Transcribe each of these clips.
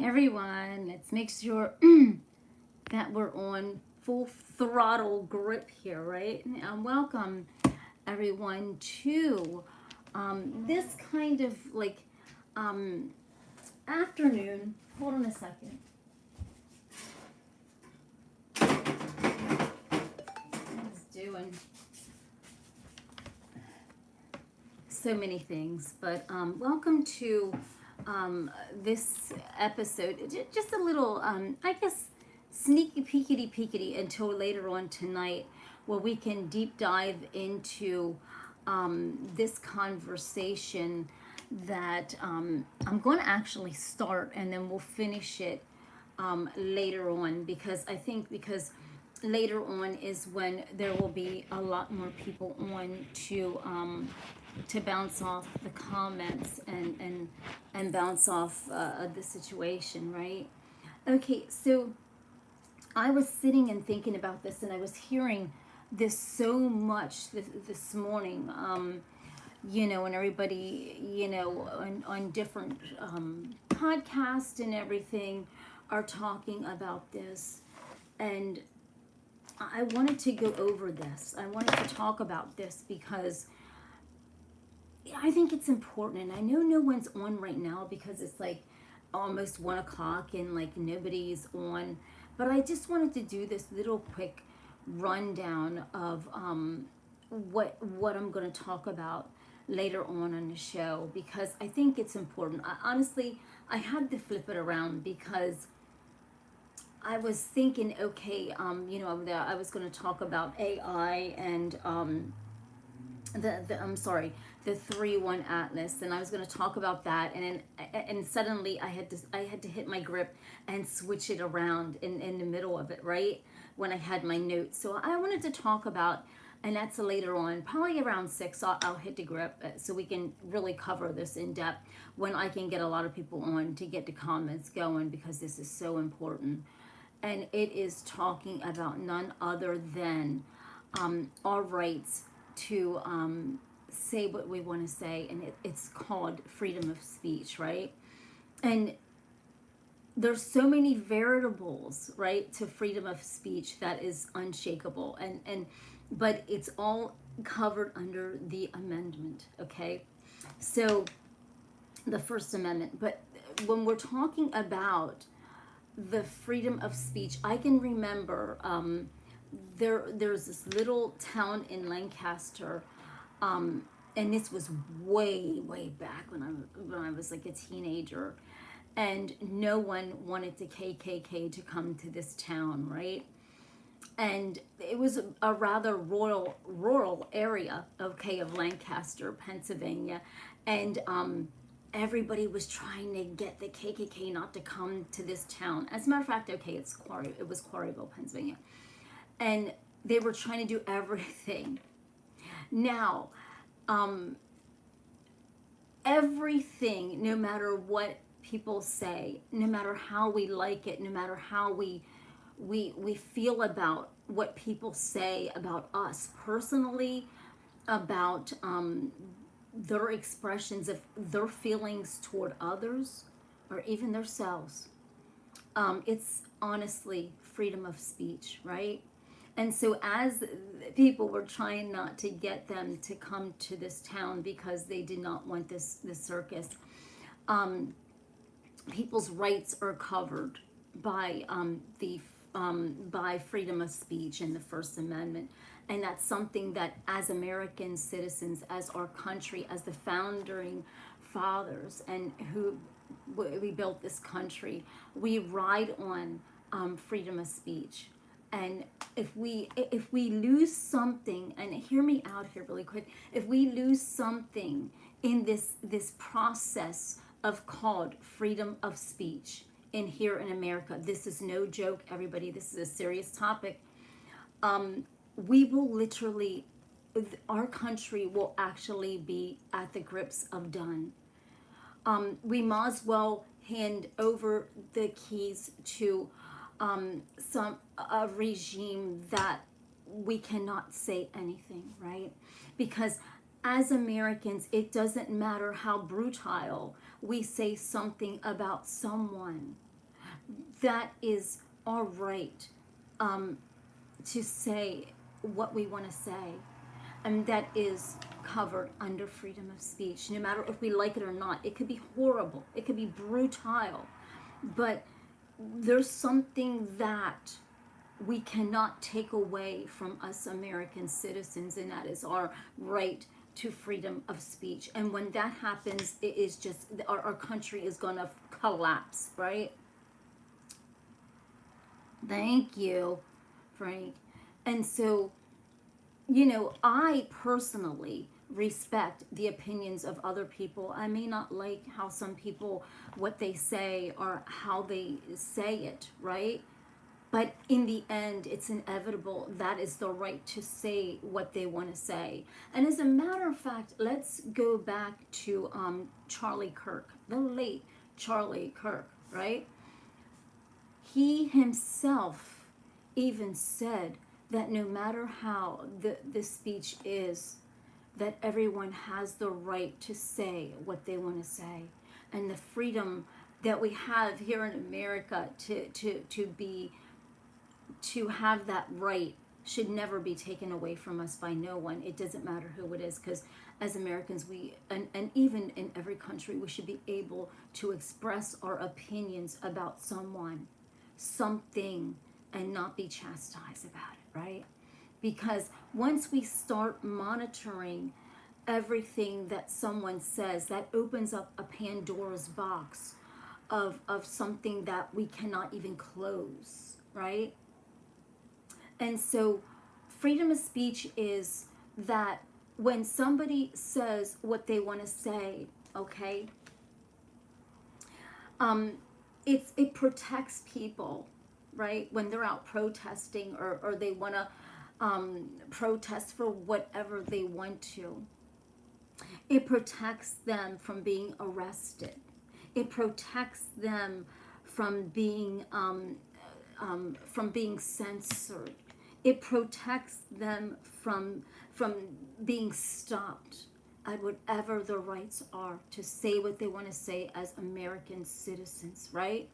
Everyone, let's make sure that we're on full throttle grip here, right? And welcome everyone to this kind of like um, afternoon. Hold on a second. I was doing so many things, but welcome to this episode. Just a little, I guess, sneaky peekity until later on tonight, where we can deep dive into this conversation that I'm going to actually start, and then we'll finish it later on, because I think because later on is when there will be a lot more people on to bounce off the comments and bounce off the situation, right? Okay, so I was sitting and thinking about this, and I was hearing this so much this morning. And everybody, on different podcasts and everything are talking about this. And I wanted to go over this. I wanted to talk about this because I think it's important. And I know no one's on right now because it's like almost 1 o'clock and like nobody's on. But I just wanted to do this little quick rundown of what I'm going to talk about later on the show, because I think it's important. Honestly, I had to flip it around because I was thinking, okay, I was going to talk about AI and I'm sorry, the 3-1 Atlas, and I was going to talk about that, and suddenly I had to hit my grip and switch it around in the middle of it, right when I had my notes. So I wanted to talk about, and that's later on, probably around 6. I'll hit the grip so we can really cover this in depth when I can get a lot of people on to get the comments going, because this is so important, and it is talking about none other than our rights to say what we want to say, and it's called freedom of speech, right? And there's so many variables, right, to freedom of speech that is unshakable, and but it's all covered under the amendment, okay? So the First Amendment. But when we're talking about the freedom of speech, I can remember there's this little town in Lancaster, and this was way back when I was like a teenager, and no one wanted the KKK to come to this town, right? And it was a rather rural area, okay, of Lancaster, Pennsylvania, and everybody was trying to get the KKK not to come to this town. As a matter of fact, okay, it was Quarryville, Pennsylvania, and they were trying to do everything. Now, everything, no matter what people say, no matter how we like it, no matter how we feel about what people say about us personally, about their expressions of their feelings toward others or even themselves. It's honestly freedom of speech, right? And so, as people were trying not to get them to come to this town because they did not want this circus, um, people's rights are covered by the by freedom of speech and the First Amendment, and that's something that, as American citizens, as our country, as the founding fathers, and who we built this country, we ride on freedom of speech. And if we lose something, and hear me out here really quick, if we lose something in this process of called freedom of speech in here in America, this is no joke, everybody, this is a serious topic. We will literally, our country will actually be at the grips of done. We might as well hand over the keys to some a regime that we cannot say anything, right? Because as Americans, it doesn't matter how brutal we say something about someone. that is our right, to say what we want to say. And that is covered under freedom of speech, no matter if we like it or not. It could be horrible, it could be brutal, but there's something that we cannot take away from us American citizens, and that is our right to freedom of speech. And when that happens, it is just, our country is going to collapse, right? Thank you, Frank. And so, I personally respect the opinions of other people. I may not like how some people, what they say or how they say it, right? But in the end, it's inevitable. That is the right to say what they want to say. And as a matter of fact, let's go back to Charlie Kirk, the late Charlie Kirk, right? He himself even said that no matter how the speech is, that everyone has the right to say what they want to say. And the freedom that we have here in America to have that right should never be taken away from us by no one. It doesn't matter who it is, because as Americans, and even in every country, we should be able to express our opinions about someone, something, and not be chastised about it, right? Because once we start monitoring everything that someone says, that opens up a Pandora's box of something that we cannot even close, right? And so freedom of speech is that when somebody says what they want to say, okay, it protects people, right? When they're out protesting, or they want to protest for whatever they want to. It protects them from being arrested. It protects them from being censored. It protects them from being stopped at whatever their rights are to say what they want to say as American citizens, right?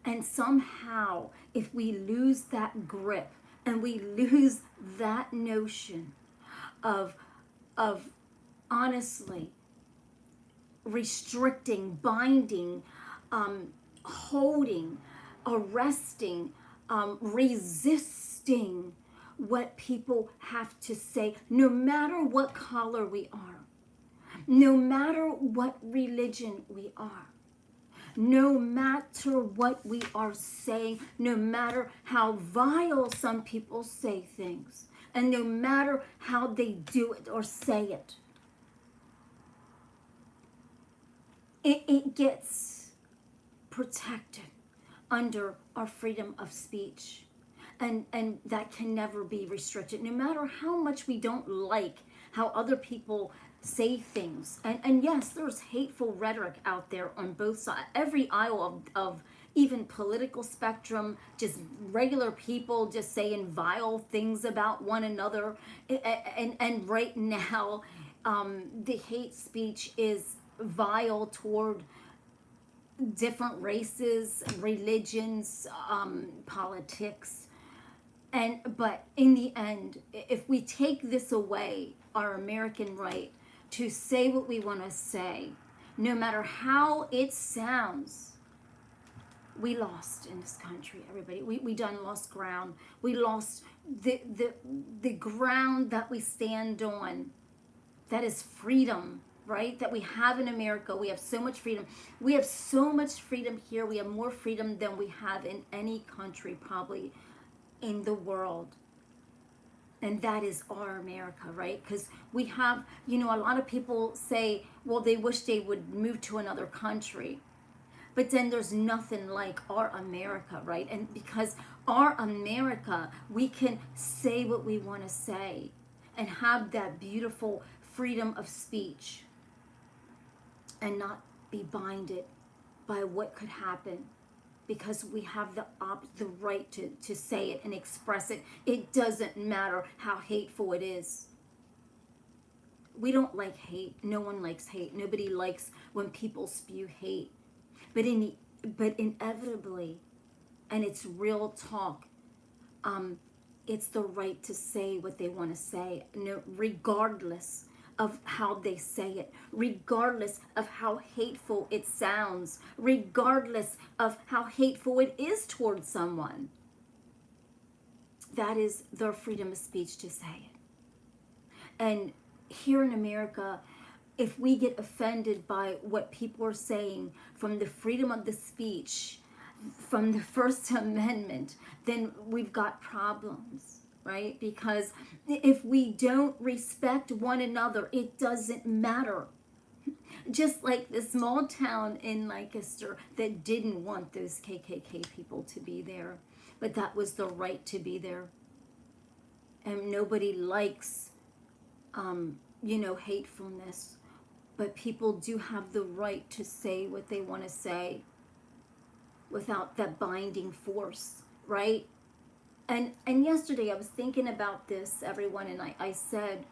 And somehow, if we lose that grip and we lose that notion of honestly restricting, binding, holding, arresting, resisting what people have to say, no matter what color we are, no matter what religion we are, no matter what we are saying, no matter how vile some people say things, and no matter how they do it or say it, it gets protected under our freedom of speech. And that can never be restricted, no matter how much we don't like how other people say things. And yes, there's hateful rhetoric out there on both sides, every aisle of even political spectrum, just regular people just saying vile things about one another. And right now, the hate speech is vile toward different races, religions, politics. But in the end, if we take this away, our American right to say what we want to say, no matter how it sounds, we lost in this country, everybody. We done lost ground. We lost the ground that we stand on. That is freedom, right? That we have in America. We have so much freedom. We have so much freedom here. We have more freedom than we have in any country probably in the world. And that is our America, right? Because we have, a lot of people say, well, they wish they would move to another country. But then there's nothing like our America, right? And because our America, we can say what we want to say and have that beautiful freedom of speech and not be binded by what could happen, because we have the right to say it and express it. It doesn't matter how hateful it is. We don't like hate. No one likes hate. Nobody likes when people spew hate. But in the But inevitably, and it's real talk, it's the right to say what they want to say, no, regardless of how they say it, regardless of how hateful it sounds, regardless of how hateful it is towards someone. That is their freedom of speech to say it. And here in America, if we get offended by what people are saying from the freedom of the speech, from the First Amendment, then we've got problems, right? Because if we don't respect one another, it doesn't matter. Just like the small town in Lancaster that didn't want those KKK people to be there, but that was the right to be there. And nobody likes, hatefulness, but people do have the right to say what they want to say without that binding force, right? And yesterday I was thinking about this, everyone, and I said,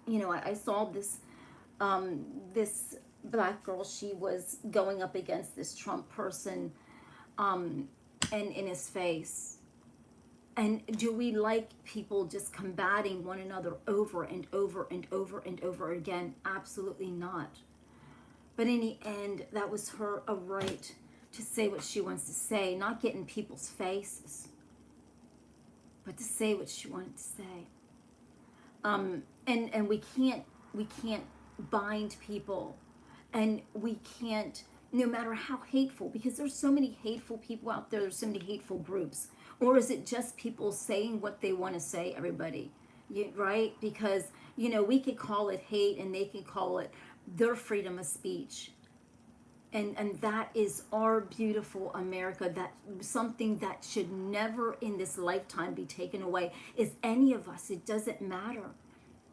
I saw this black girl. She was going up against this Trump person, and in his face. And do we like people just combating one another over and over and over and over again? Absolutely not. But in the end, that was her a right to say what she wants to say, not get in people's faces, but to say what she wanted to say. And we can't bind people, and we can't, no matter how hateful, because there's so many hateful people out there. There's so many hateful groups. Or is it just people saying what they want to say, everybody? Right? Because, we could call it hate and they can call it their freedom of speech. And that is our beautiful America. That something that should never in this lifetime be taken away is any of us. It doesn't matter.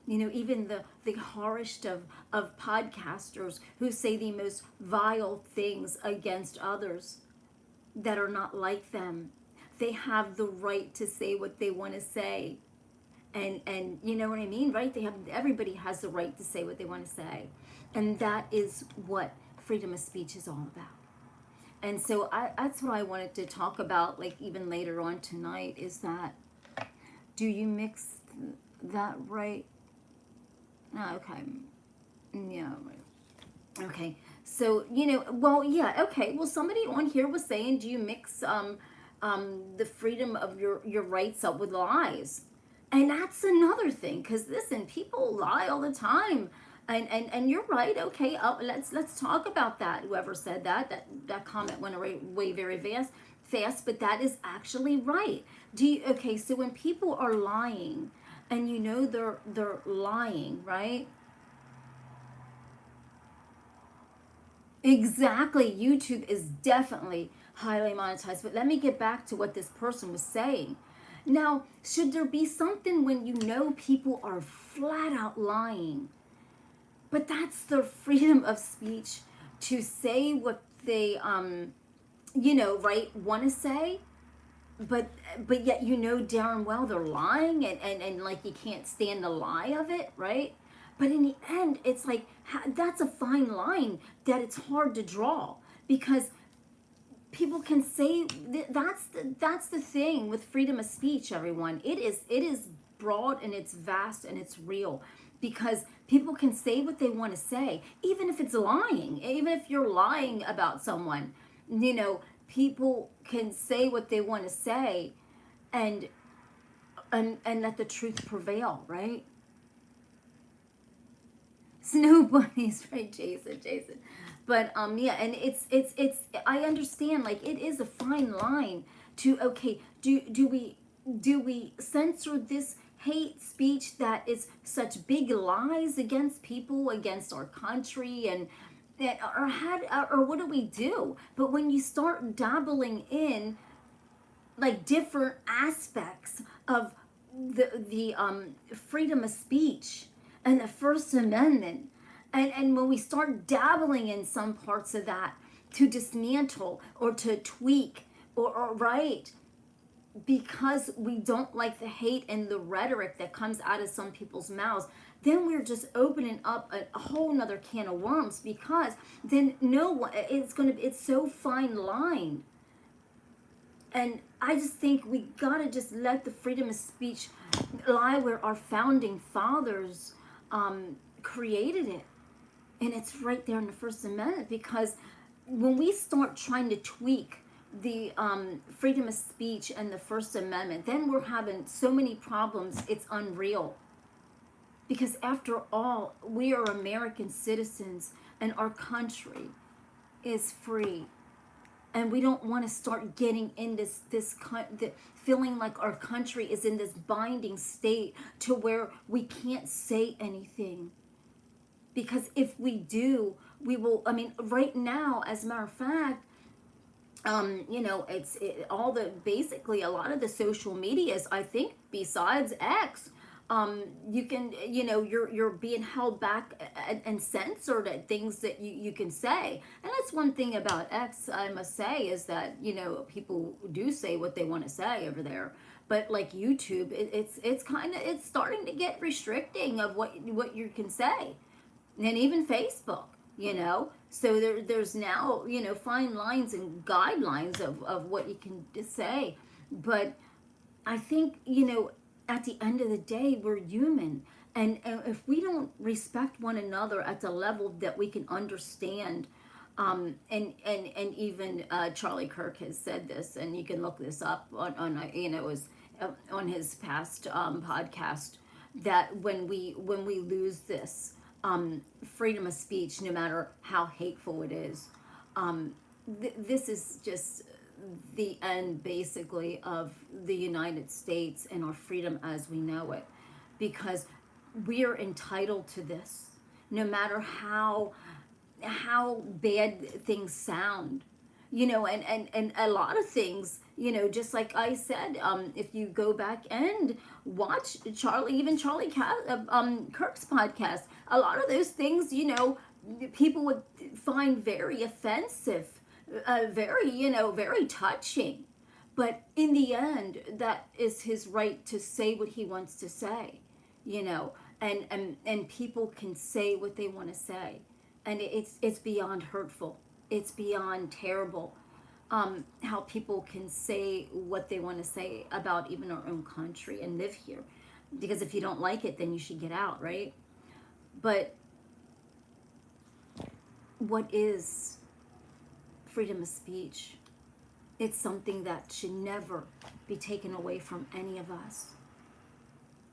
Even the harshest of podcasters who say the most vile things against others that are not like them. They have the right to say what they want to say. And you know what I mean, right? Everybody has the right to say what they want to say. And that is what freedom of speech is all about. And so that's what I wanted to talk about, like even later on tonight, is that, do you mix that right? Oh, okay. Yeah. Okay. So, okay. Well, somebody on here was saying, do you mix the freedom of your rights up with lies? And that's another thing, because listen, people lie all the time. And you're right. Okay, let's talk about that. Whoever said that comment went away very fast, but that is actually right. Okay, so when people are lying, and they're lying, right? Exactly. YouTube is definitely highly monetized. But let me get back to what this person was saying. Now, should there be something when people are flat out lying? But that's their freedom of speech to say what they, right, want to say. But yet darn well they're lying, and like you can't stand the lie of it, right? But in the end, it's like that's a fine line that it's hard to draw, because people can say that's the thing with freedom of speech, everyone. It is broad and it's vast and it's real, because people can say what they want to say, even if it's lying, even if you're lying about someone. People can say what they want to say, and let the truth prevail, right? Nobody's right, Jason. But yeah, and it's I understand, like, it is a fine line to, okay, do we censor this hate speech that is such big lies against people, against our country, and or what do we do? But when you start dabbling in like different aspects of the freedom of speech and the First Amendment, and when we start dabbling in some parts of that to dismantle or to tweak or right, because we don't like the hate and the rhetoric that comes out of some people's mouths, then we're just opening up a whole nother can of worms, because then no one, it's so fine line. And I just think we gotta just let the freedom of speech lie where our founding fathers created it. And it's right there in the First Amendment, because when we start trying to tweak the freedom of speech and the First Amendment, then we're having so many problems, it's unreal. Because after all, we are American citizens, and our country is free. And we don't want to start getting in feeling like our country is in this binding state to where we can't say anything. Because if we do, we will, I mean, right now, as a matter of fact, basically a lot of the social medias, I think, besides X, you can, you're being held back and censored at things that you can say. And that's one thing about X, I must say, is that, people do say what they want to say over there. But like YouTube, it's starting to get restricting of what you can say. And even Facebook, so there's now, fine lines and guidelines of what you can say. But I think, at the end of the day, we're human. And if we don't respect one another at the level that we can understand, and even Charlie Kirk has said this, and you can look this up on his past podcast, that when we lose this freedom of speech, no matter how hateful it is, this is just the end, basically, of the United States and our freedom as we know it, because we are entitled to this, no matter how bad things sound. And a lot of things, just like I said, if you go back and watch Charlie Kirk's podcast, a lot of those things, people would find very offensive, very touching. But in the end, that is his right to say what he wants to say, and people can say what they want to say. And it's beyond hurtful. It's beyond terrible, how people can say what they want to say about even our own country and live here. Because if you don't like it, then you should get out, right? But what is freedom of speech? It's something that should never be taken away from any of us,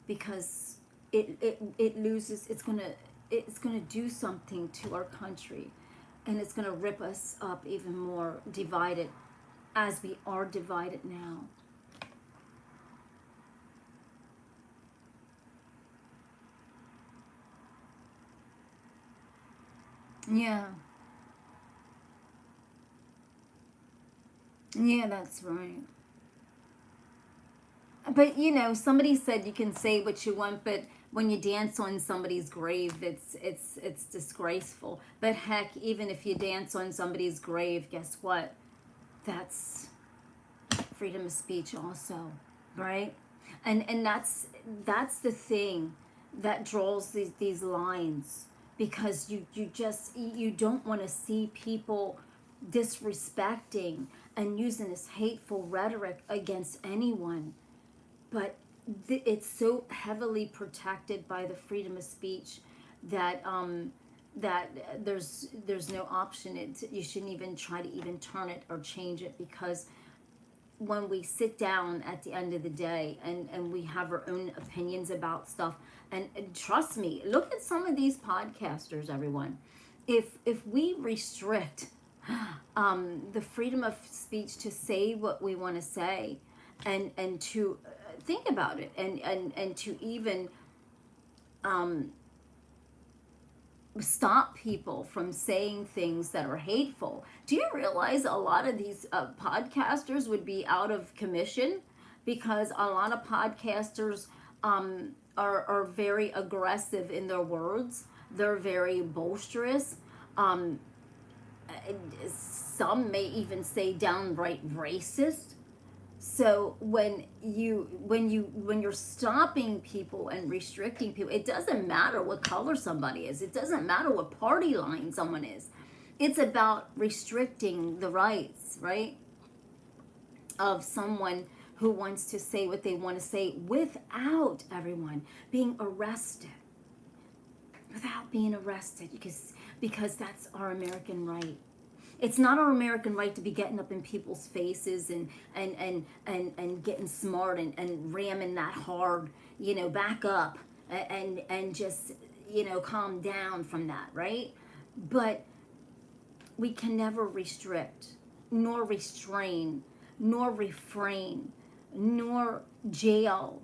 because it loses. It's gonna do something to our country, and it's gonna rip us up even more, divided, as we are divided now. Yeah. Yeah, that's right. But somebody said you can say what you want, but when you dance on somebody's grave, it's disgraceful. But heck, even if you dance on somebody's grave, guess what? That's freedom of speech also, right? And that's the thing that draws these lines, because you don't want to see people disrespecting and using this hateful rhetoric against anyone. But it's so heavily protected by the freedom of speech that that there's no option. You shouldn't even try to even turn it or change it, because when we sit down at the end of the day, and we have our own opinions about stuff, and trust me, look at some of these podcasters, everyone. If we restrict the freedom of speech to say what we want to say, and to think about it, and to even stop people from saying things that are hateful. Do you realize a lot of these podcasters would be out of commission, because a lot of podcasters are very aggressive in their words. They're very boisterous. Um, some may even say downright racist. So when you're stopping people and restricting people, it doesn't matter what color somebody is. It doesn't matter what party line someone is. It's about restricting the rights, right, of someone who wants to say what they want to say without everyone being arrested. Without being arrested, because that's our American right. It's not our American right to be getting up in people's faces and getting smart and ramming that hard, back up and just, calm down from that, right? But we can never restrict, nor restrain, nor refrain, nor jail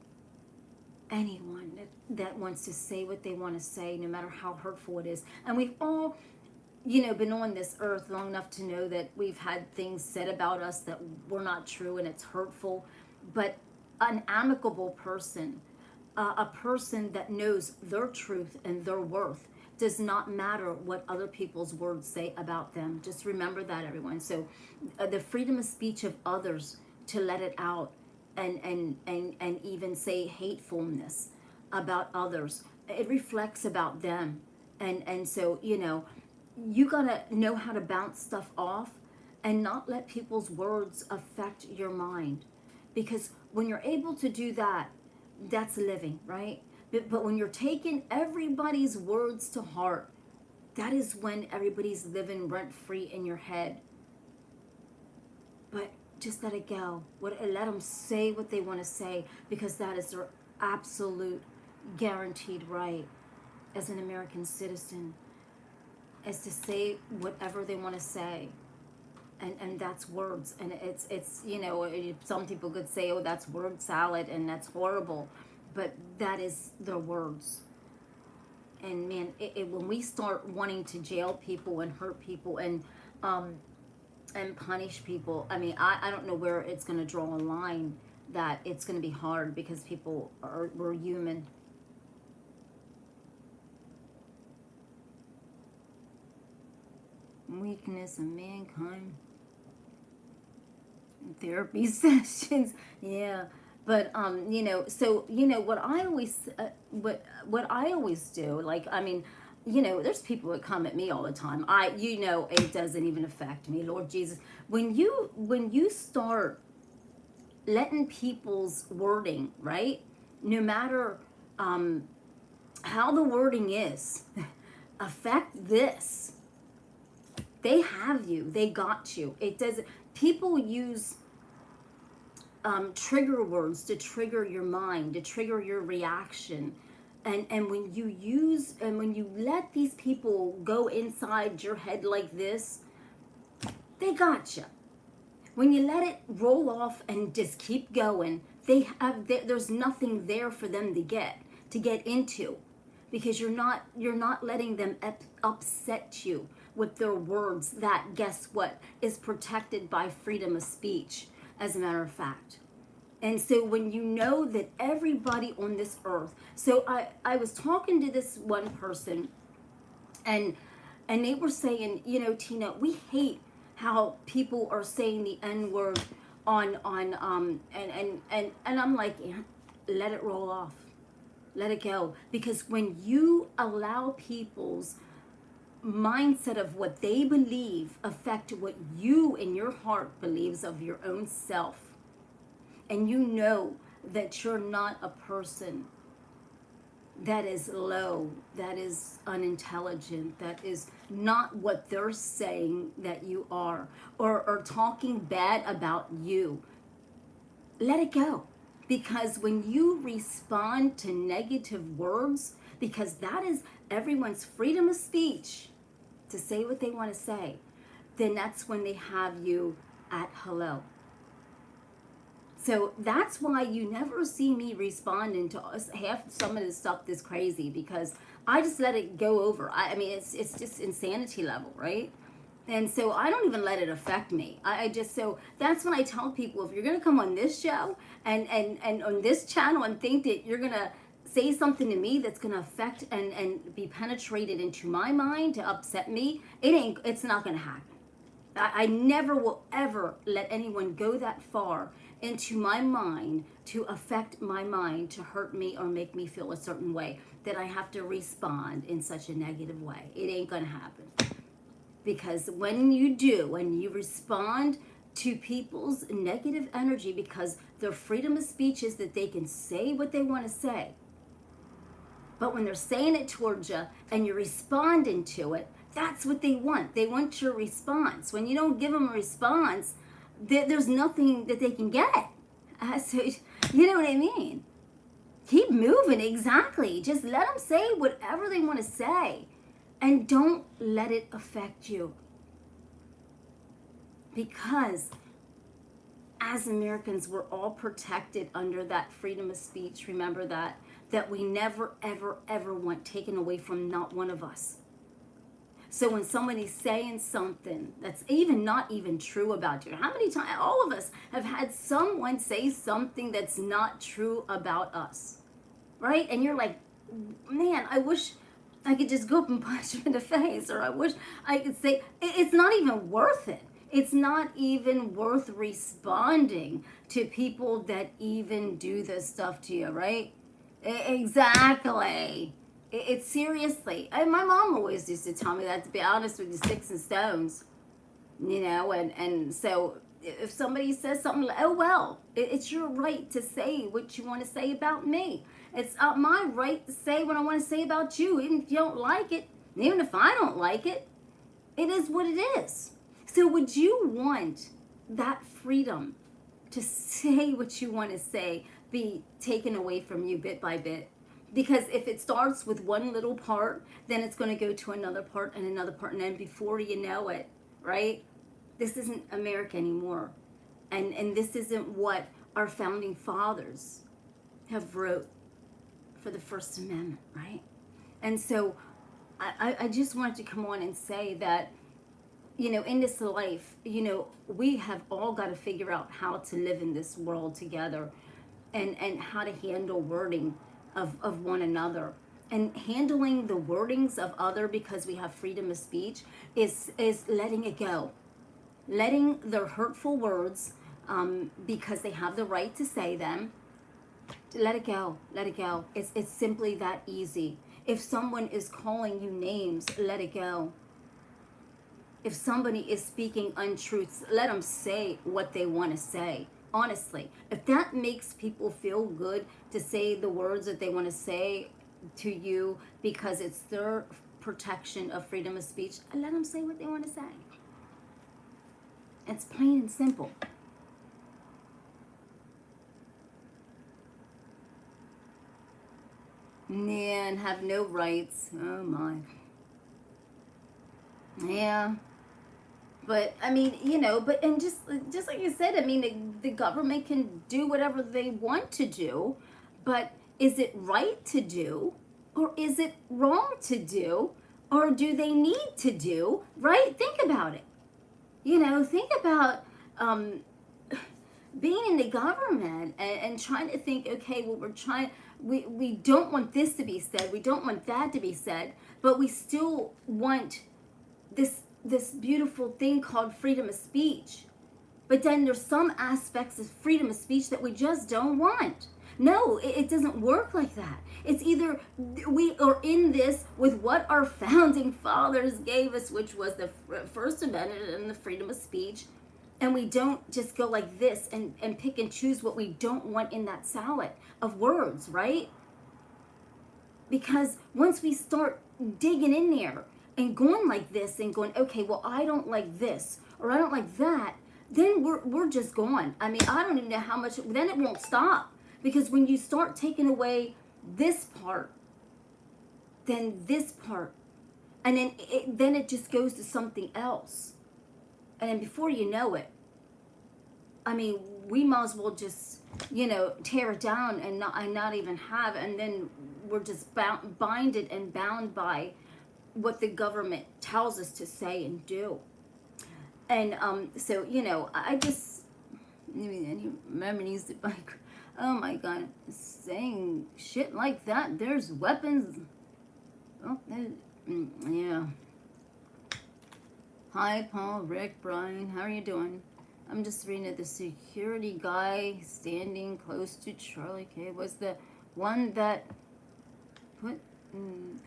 anyone that wants to say what they want to say, no matter how hurtful it is. And we've all, been on this earth long enough to know that we've had things said about us that were not true and it's hurtful. But an amicable person, a person that knows their truth and their worth, does not matter what other people's words say about them. Just remember that, everyone. So the freedom of speech of others to let it out and even say hatefulness about others, it reflects about them. And so, you gotta know how to bounce stuff off and not let people's words affect your mind. Because when you're able to do that, that's living, right? But when you're taking everybody's words to heart, that is when everybody's living rent free in your head. But just let it go. Let them say what they want to say, because that is their absolute guaranteed right as an American citizen, is to say whatever they want to say. And that's words. And it's some people could say, oh, that's word salad and that's horrible. But that is their words. And man, when we start wanting to jail people and hurt people and punish people, I mean, I don't know where it's going to draw a line. That it's going to be hard, because we're human. Weakness of mankind. Therapy sessions, yeah. But so what I always what I always do, like, I mean, there's people that come at me all the time. It doesn't even affect me, Lord Jesus. When you start letting people's wording, right, no matter how the wording is, affect this, they have you, they got you. It doesn't. People use trigger words to trigger your mind, to trigger your reaction. And when you let these people go inside your head like this, they got you. When you let it roll off and just keep going, there's nothing there for them to get into, because you're not letting them upset you with their words that, guess what, is protected by freedom of speech, as a matter of fact. And so when you know that everybody on this earth, so I was talking to this one person, and they were saying, Tina, we hate how people are saying the N-word on and I'm like, yeah, let it roll off. Let it go. Because when you allow people's mindset of what they believe affect what you in your heart believes of your own self, and you know that you're not a person that is low, that is unintelligent, that is not what they're saying that you are, or talking bad about you, let it go. Because when you respond to negative words, because that is everyone's freedom of speech to say what they want to say, then that's when they have you at hello. So that's why you never see me responding to half some of this stuff that's crazy, because I just let it go over. I mean, it's just insanity level, right? And so I don't even let it affect me. So that's when I tell people, if you're going to come on this show and on this channel and think that you're going to say something to me that's going to affect and be penetrated into my mind to upset me, it's not going to happen. I never will ever let anyone go that far into my mind to affect my mind, to hurt me or make me feel a certain way, that I have to respond in such a negative way. It ain't gonna happen. Because when you do, when you respond to people's negative energy, because their freedom of speech is that they can say what they want to say, but when they're saying it towards you and you're responding to it, that's what they want. They want your response. When you don't give them a response, there's nothing that they can get. So, you know what I mean? Keep moving, exactly. Just let them say whatever they want to say. And don't let it affect you. Because as Americans, we're all protected under that freedom of speech. Remember that we never, ever, ever want taken away from not one of us. So when somebody's saying something that's not even true about you, how many times, all of us have had someone say something that's not true about us, right? And you're like, man, I wish I could just go up and punch him in the face, or I wish I could say, it's not even worth it. It's not even worth responding to people that even do this stuff to you, right? Exactly. It's seriously. And my mom always used to tell me that, to be honest with you, sticks and stones, you know, and so if somebody says something, oh well, it's your right to say what you want to say about me. It's my right to say what I want to say about you, even if you don't like it, even if I don't like it. It is what it is. So would you want that freedom to say what you want to say be taken away from you bit by bit? Because if it starts with one little part, then it's going to go to another part and another part, and then before you know it, right? This isn't America anymore. And this isn't what our founding fathers have wrote for the First Amendment, right? And so I just wanted to come on and say that, you know, in this life, you know, we have all got to figure out how to live in this world together, and how to handle wording of one another. And handling the wordings of other, because we have freedom of speech, is letting it go. Letting their hurtful words, because they have the right to say them, let it go. Let it go. It's simply that easy. If someone is calling you names, let it go. If somebody is speaking untruths, let them say what they want to say. Honestly, if that makes people feel good to say the words that they want to say to you because it's their protection of freedom of speech, let them say what they want to say. It's plain and simple. Yeah, and have no rights. Oh my. Yeah. But I mean, you know, and just like you said, I mean, the government can do whatever they want to do, but is it right to do, or is it wrong to do, or do they need to do? Right? Think about it. You know, think about being in the government and trying to think, okay, well, we don't want this to be said, we don't want that to be said, but we still want this beautiful thing called freedom of speech. But then there's some aspects of freedom of speech that we just don't want. No, it doesn't work like that. It's either we are in this with what our founding fathers gave us, which was the First Amendment and the freedom of speech, and we don't just go like this and pick and choose what we don't want in that salad of words, right? Because once we start digging in there and going like this and going, okay, well, I don't like this or I don't like that, then we're just gone. I mean, I don't even know how much, then it won't stop. Because when you start taking away this part, then this part, and then it just goes to something else. And then before you know it, I mean, we might as well just, you know, tear it down and not even have, and then we're just binded and bound by what the government tells us to say and do. And so, you know, I just, I mean, you remember these, like, oh my God, saying shit like that, there's weapons. Oh, yeah. Hi, Paul, Rick, Brian, how are you doing? I'm just reading it. The security guy standing close to Charlie K was the one that put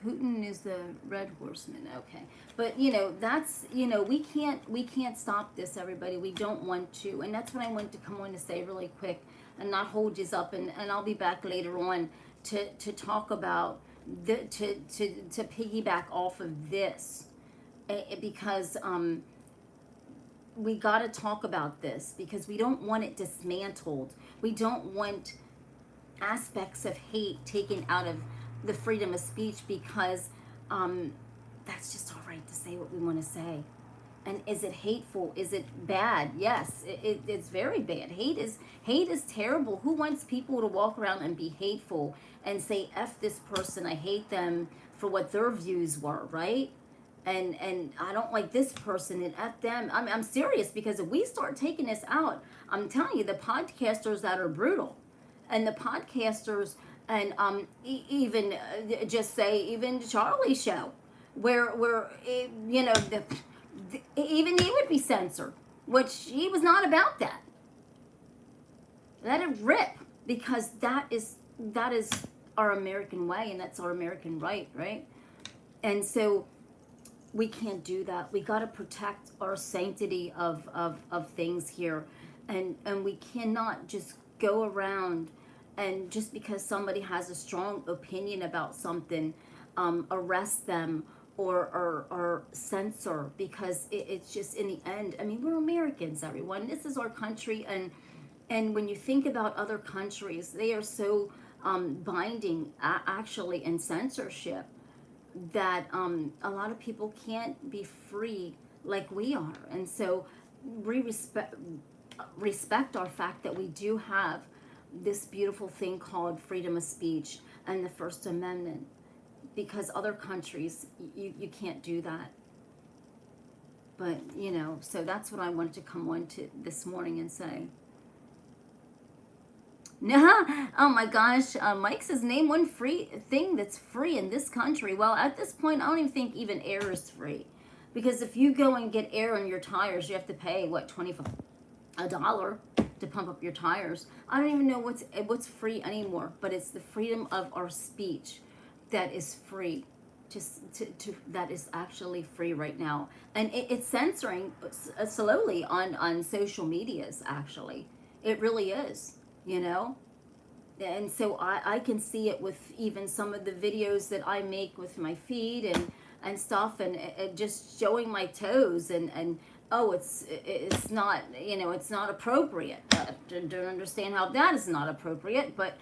Putin is the red horseman. Okay, but that's we can't stop this, everybody. We don't want to, and that's what I want to come on to say really quick and not hold you up. And I'll be back later on to talk about to piggyback off of this, because we got to talk about this because we don't want it dismantled. We don't want aspects of hate taken out of the freedom of speech because that's just all right to say what we want to say. And is it hateful? Is it bad? Yes, it's very bad. Hate is terrible. Who wants people to walk around and be hateful and say F this person, I hate them for what their views were, right? And I don't like this person and F them. I'm serious, because if we start taking this out, I'm telling you, the podcasters that are brutal, and the podcasters, and even just say even Charlie show, where even he would be censored, which he was not about that. Let it rip, because that is our American way, and that's our American right? And so we can't do that. We got to protect our sanctity of things here, and we cannot just go around and just because somebody has a strong opinion about something, arrest them or censor, because it's just, in the end, I mean, we're Americans, everyone. This is our country, and when you think about other countries, they are so binding actually in censorship that a lot of people can't be free like we are. And so we respect our fact that we do have this beautiful thing called freedom of speech and the First Amendment, because other countries, you can't do that. But so that's what I wanted to come on to this morning and say. Nah, oh my gosh, Mike says name one free thing that's free in this country. Well, at this point, I don't even think even air is free, because if you go and get air on your tires, you have to pay what, $25 to pump up your tires. I don't even know what's free anymore, but it's the freedom of our speech that is free. That is actually free right now, and it's censoring slowly on social medias. Actually, it really is. And so I can see it with even some of the videos that I make with my feet and stuff, and just showing my toes, and oh, it's not, it's not appropriate. I don't understand how that is not appropriate, but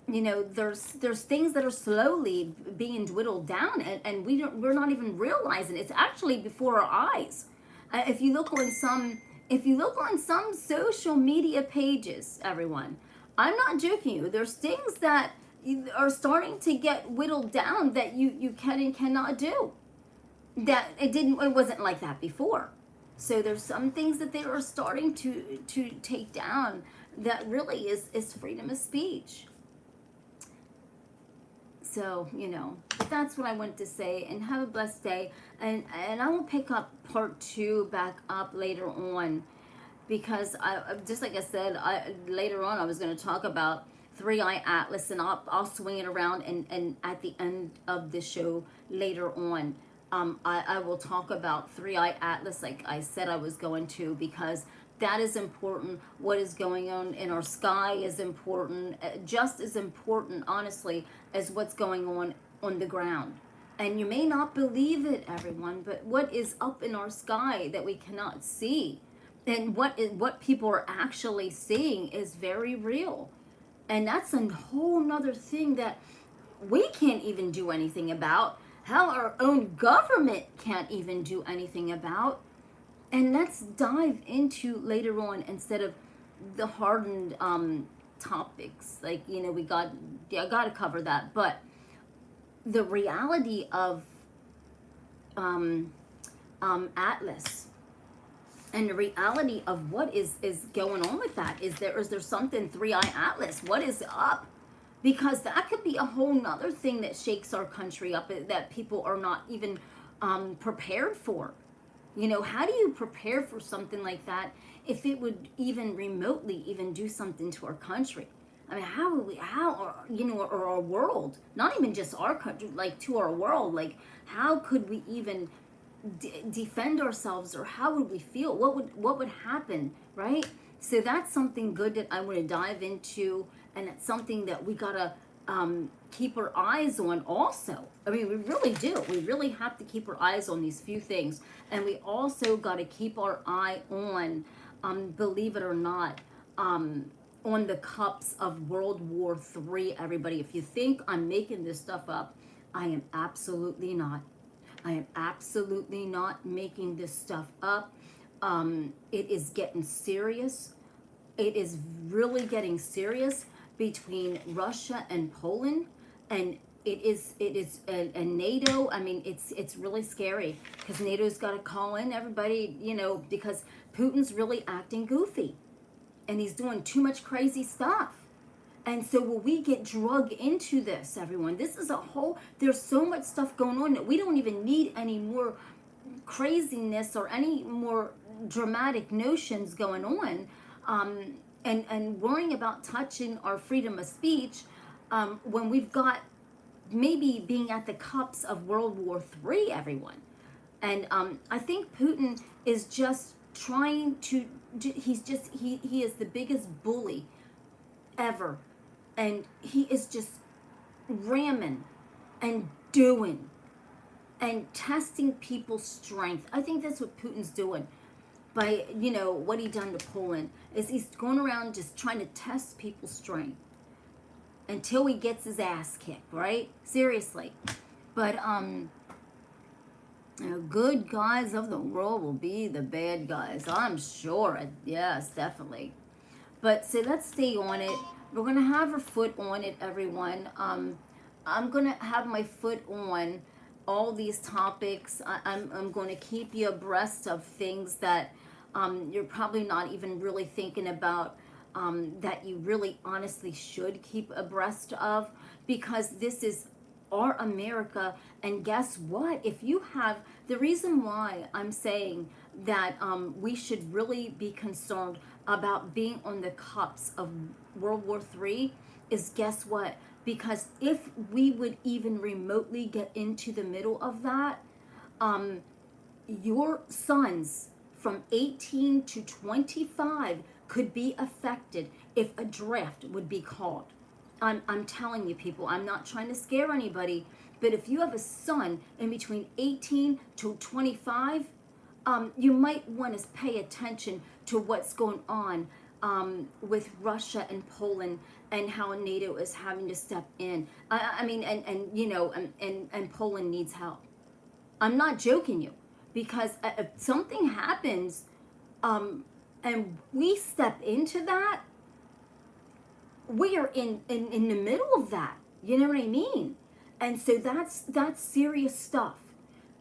there's things that are slowly being dwindled down, and we're not even realizing it's actually before our eyes. If you look on some social media pages, everyone, I'm not joking you, there's things that are starting to get whittled down that you can and cannot do. That it wasn't like that before. So there's some things that they are starting to take down that really is freedom of speech. So, but that's what I wanted to say, and have a blessed day. And I will pick up part 2 back up later on, because I just like I said, later on I was going to talk about 3i Atlas, and I'll swing it around, and at the end of the show later on, I will talk about 3i Atlas like I said I was going to, because that is important. What is going on in our sky is important, just as important, honestly, as what's going on the ground. And you may not believe it, everyone, but what is up in our sky that we cannot see, and what people are actually seeing, is very real. And that's a whole nother thing that we can't even do anything about. Hell, our own government can't even do anything about. And let's dive into later on, instead of the hardened topics. Like, I got to cover that. But the reality of Atlas, and the reality of what is going on with that, is there something 3i Atlas? What is up? Because that could be a whole nother thing that shakes our country up, that people are not even prepared for. You know, how do you prepare for something like that if it would even remotely even do something to our country? I mean, how would we, or our world, not even just our country, like to our world, like how could we even defend ourselves, or how would we feel? What would happen, right? So that's something good that I want to dive into, and it's something that we gotta keep our eyes on also. I mean, we really do. We really have to keep our eyes on these few things, and we also got to keep our eye on, believe it or not, on the cups of World War III. Everybody, if you think I'm making this stuff up, I am absolutely not. I am absolutely not making this stuff up. It is getting serious. It is really getting serious between Russia and Poland, and and NATO. I mean, it's really scary because NATO's got to call in everybody, because Putin's really acting goofy, and he's doing too much crazy stuff. And so will we get drug into this, everyone? This is there's so much stuff going on that we don't even need any more craziness or any more dramatic notions going on, and worrying about touching our freedom of speech, when we've got maybe being at the cups of World War III, everyone. And I think Putin is just trying to, he is the biggest bully ever. And he is just ramming and doing and testing people's strength. I think that's what Putin's doing by, what he done to Poland, is he's going around just trying to test people's strength until he gets his ass kicked, right? Seriously. But good guys of the world will be the bad guys. I'm sure. Yes, definitely. But so let's stay on it. We're going to have our foot on it, everyone. I'm going to have my foot on all these topics. I'm going to keep you abreast of things that you're probably not even really thinking about, that you really honestly should keep abreast of, because this is our America. And guess what? If you have, the reason why I'm saying that we should really be concerned about being on the cups of World War III is, guess what? Because if we would even remotely get into the middle of that, your sons from 18 to 25 could be affected if a draft would be called. I'm telling you, people, I'm not trying to scare anybody, but if you have a son in between 18 to 25, you might want to pay attention to what's going on with Russia and Poland, and how NATO is having to step in. I mean, and Poland needs help. I'm not joking you, because if something happens, and we step into that, we are in the middle of that. You know what I mean? And so that's serious stuff.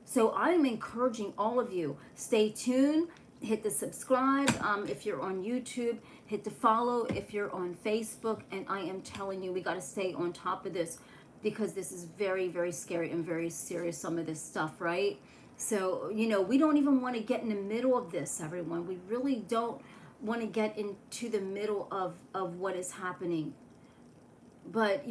So I'm encouraging all of you, stay tuned, hit the subscribe if you're on YouTube, hit the follow if you're on Facebook, and I am telling you, we got to stay on top of this, because this is very, very scary and very serious, some of this stuff, right? So, we don't even want to get in the middle of this, everyone. We really don't want to get into the middle of what is happening. But,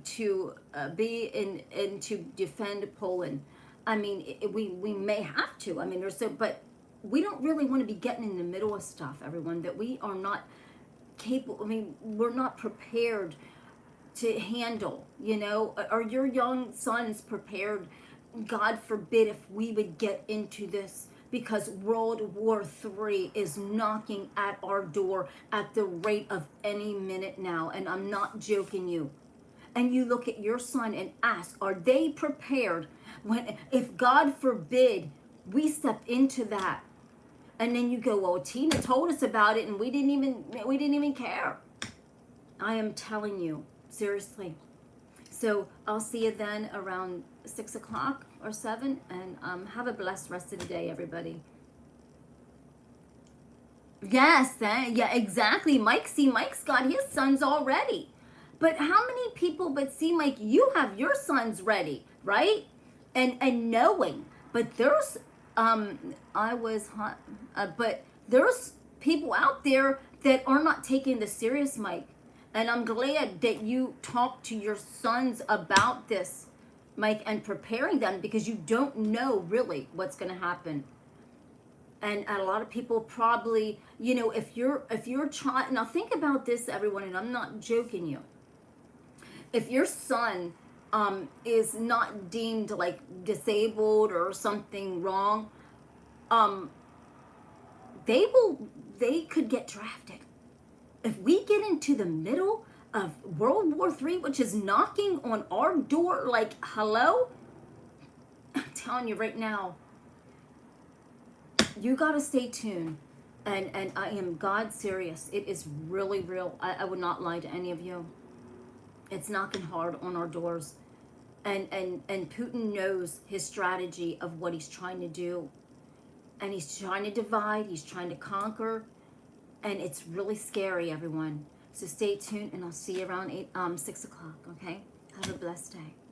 to be in and to defend Poland. I mean, we may have to. I mean, but we don't really want to be getting in the middle of stuff, everyone, that we are not capable. I mean, we're not prepared to handle. Are your young sons prepared? God forbid if we would get into this, because World War III is knocking at our door at the rate of any minute now, and I'm not joking you. And you look at your son and ask, are they prepared if God forbid we step into that? And then you go, well, Tina told us about it and we didn't even care. I am telling you, seriously. So I'll see you then around 6 o'clock or 7, and have a blessed rest of the day, everybody. Yes, yeah, exactly. Mike's got his sons already. But how many people, but see, Mike, you have your sons ready, right? and knowing. But there's I was hot, but there's people out there that are not taking this serious, Mike. And I'm glad that you talked to your sons about this, Mike, and preparing them, because you don't know really what's going to happen. And a lot of people probably, if you're trying, now think about this, everyone, and I'm not joking you. If your son is not deemed like disabled or something wrong, um, they could get drafted. If we get into the middle of World War III, which is knocking on our door, like, hello, I'm telling you right now, you got to stay tuned. And I am God serious. It is really real. I would not lie to any of you. It's knocking hard on our doors. And Putin knows his strategy of what he's trying to do. And he's trying to divide. He's trying to conquer. And it's really scary, everyone. So stay tuned, and I'll see you around 6 o'clock, okay? Have a blessed day.